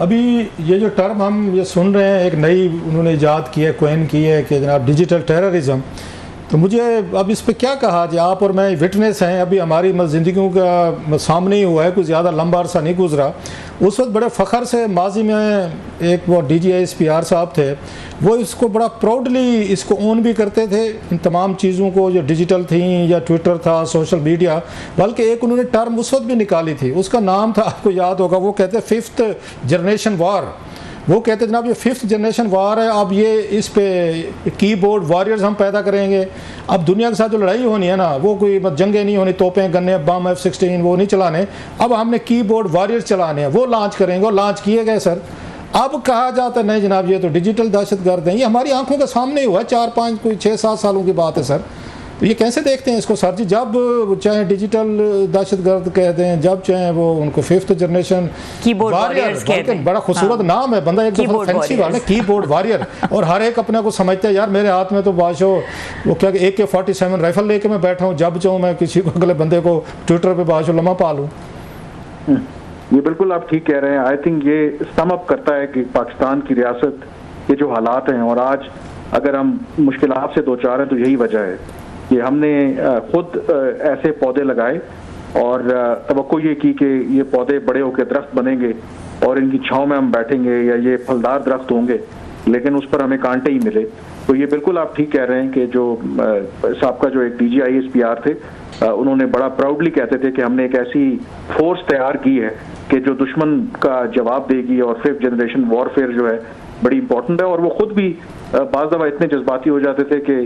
अभी ये जो टर्म हम ये सुन रहे हैं, एक नई उन्होंने इजाद की है, कोइन की है कि जनाब डिजिटल टेररिज्म। तो मुझे अब इस पे क्या कहा जाए, आप और मैं विटनेस हैं, अभी हमारी ज़िंदगियों का सामने ही हुआ है, कुछ ज़्यादा लंबा अरसा नहीं गुजरा। उस वक्त बड़े फ़ख्र से माजी में एक वो DGISPR साहब थे, वो इसको बड़ा प्राउडली इसको ओन भी करते थे, इन तमाम चीज़ों को जो डिजिटल थी या ट्विटर था, सोशल मीडिया। बल्कि एक उन्होंने टर्म उस वक्त भी निकाली थी, उसका नाम था, आपको याद होगा, वो कहते हैं 5th जनरेशन वार। वो कहते जनाब ये 5th जनरेशन वार है, अब ये इस पे कीबोर्ड वॉरियर्स हम पैदा करेंगे। अब दुनिया के साथ जो लड़ाई होनी है ना, वो कोई जंगें नहीं होनी, तोपें गन्ने बम F-16 वो नहीं चलाने, अब हमने कीबोर्ड वॉरियर्स चलाने हैं, वो लॉन्च करेंगे। और लॉन्च किए गए सर। अब कहा जाता है नहीं जनाब ये तो डिजिटल दहशतगर्द हैं। ये हमारी आंखों के सामने हुआ, 4-5 कोई 6-7 सालों की बात है सर। तो ये कैसे देखते हैं इसको सर जी? जब चाहे डिजिटल दहशतगर्द कह दें, जब चाहे वो उनको 5th जनरेशन कीबोर्ड वॉरियर्स कहते हैं, बड़ा खूबसूरत नाम है, बंदा एक दफा फैंसी वाला कीबोर्ड वॉरियर। और हर एक अपने को समझता है यार मेरे हाथ में तो बाशो वो क्या AK-47 राइफल लेके मैं बैठा हूँ, जब चाहूँ मैं किसी को अगले बंदे को ट्विटर पे बाशो लम्हा पा लूँ। ये बिल्कुल आप ठीक कह रहे हैं। आई थिंक ये सम अप करता है कि पाकिस्तान की रियासत के जो हालात हैं, और आज अगर हम मुश्किलात से दो चार हैं तो यही वजह है कि हमने खुद ऐसे पौधे लगाए और तवक्को ये की कि ये पौधे बड़े होकर दरख्त बनेंगे और इनकी छांव में हम बैठेंगे या ये फलदार दरख्त होंगे, लेकिन उस पर हमें कांटे ही मिले। तो ये बिल्कुल आप ठीक कह रहे हैं कि जो साहब जो एक DGISPR थे, उन्होंने बड़ा प्राउडली कहते थे कि हमने एक ऐसी फोर्स तैयार की है कि जो दुश्मन का जवाब देगी, और 5th जनरेशन वॉरफेयर जो है बड़ी इंपॉर्टेंट है। और वो खुद भी बाज़ दफ़ा इतने जज्बाती हो जाते थे कि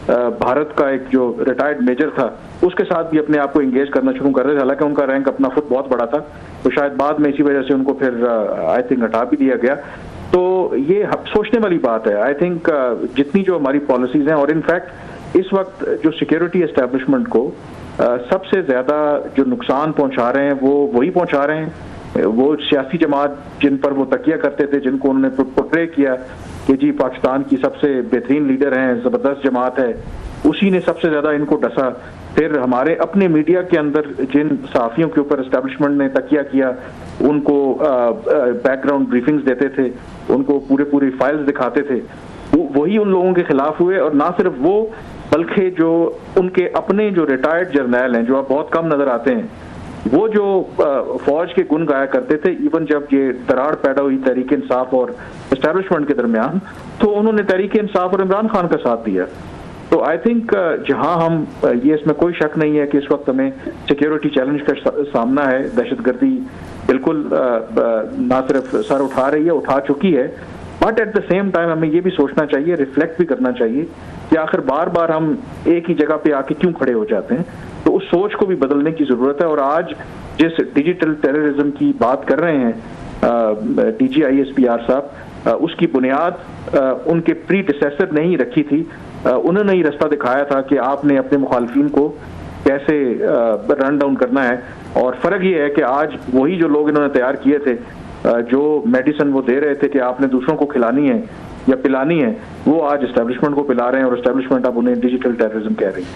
भारत का एक जो रिटायर्ड मेजर था उसके साथ भी अपने आप को एंगेज करना शुरू कर रहे थे। हालांकि उनका रैंक अपना खुद बहुत बड़ा था, तो शायद बाद में इसी वजह से उनको फिर आई थिंक हटा भी दिया गया। तो ये सोचने वाली बात है। आई थिंक जितनी जो हमारी पॉलिसीज हैं, और इनफैक्ट इस वक्त जो सिक्योरिटी एस्टेब्लिशमेंट को सबसे ज़्यादा जो नुकसान पहुंचा रहे हैं वो वही पहुंचा रहे हैं, वो सियासी जमात जिन पर वो तकिया करते थे, जिनको उन्होंने पोर्ट्रे किया कि जी पाकिस्तान की सबसे बेहतरीन लीडर हैं, ज़बरदस्त जमात है, उसी ने सबसे ज़्यादा इनको डसा। फिर हमारे अपने मीडिया के अंदर जिन सहाफ़ियों के ऊपर एस्टेब्लिशमेंट ने तकिया किया, उनको बैकग्राउंड ब्रीफिंग्स देते थे, उनको पूरी फाइल्स दिखाते थे, वही उन लोगों के खिलाफ हुए। और ना सिर्फ वो, बल्कि जो उनके अपने जो रिटायर्ड जर्नैल हैं, जो अब बहुत कम नज़र आते हैं, वो जो फौज के गुण गाया करते थे, इवन जब ये दरार पैदा हुई तहरीक इंसाफ और एस्टेब्लिशमेंट के दरमियान, तो उन्होंने तहरीक इंसाफ और इमरान खान का साथ दिया। तो आई थिंक जहां हम ये, इसमें कोई शक नहीं है कि इस वक्त हमें सिक्योरिटी चैलेंज का सामना है। दहशतगर्दी बिल्कुल ना सिर्फ सर उठा रही है, उठा चुकी है, but at the same time हमें ये भी सोचना चाहिए, रिफ्लेक्ट भी करना चाहिए कि आखिर बार बार हम एक ही जगह पे आके क्यों खड़े हो जाते हैं। तो उस सोच को भी बदलने की जरूरत है। और आज जिस डिजिटल टेररिज्म की बात कर रहे हैं DGISPR साहब, उसकी बुनियाद उनके प्रीडिसेसर ने ही रखी थी। उन्होंने ही रास्ता दिखाया था कि आपने अपने मुखालफिन को कैसे रन डाउन करना है। और फर्क ये है कि आज वही जो लोग इन्होंने तैयार किए थे, जो मेडिसिन वो दे रहे थे कि आपने दूसरों को खिलानी है या पिलानी है, वो आज एस्टेब्लिशमेंट को पिला रहे हैं, और एस्टेब्लिशमेंट अब उन्हें डिजिटल टेररिज्म कह रही है।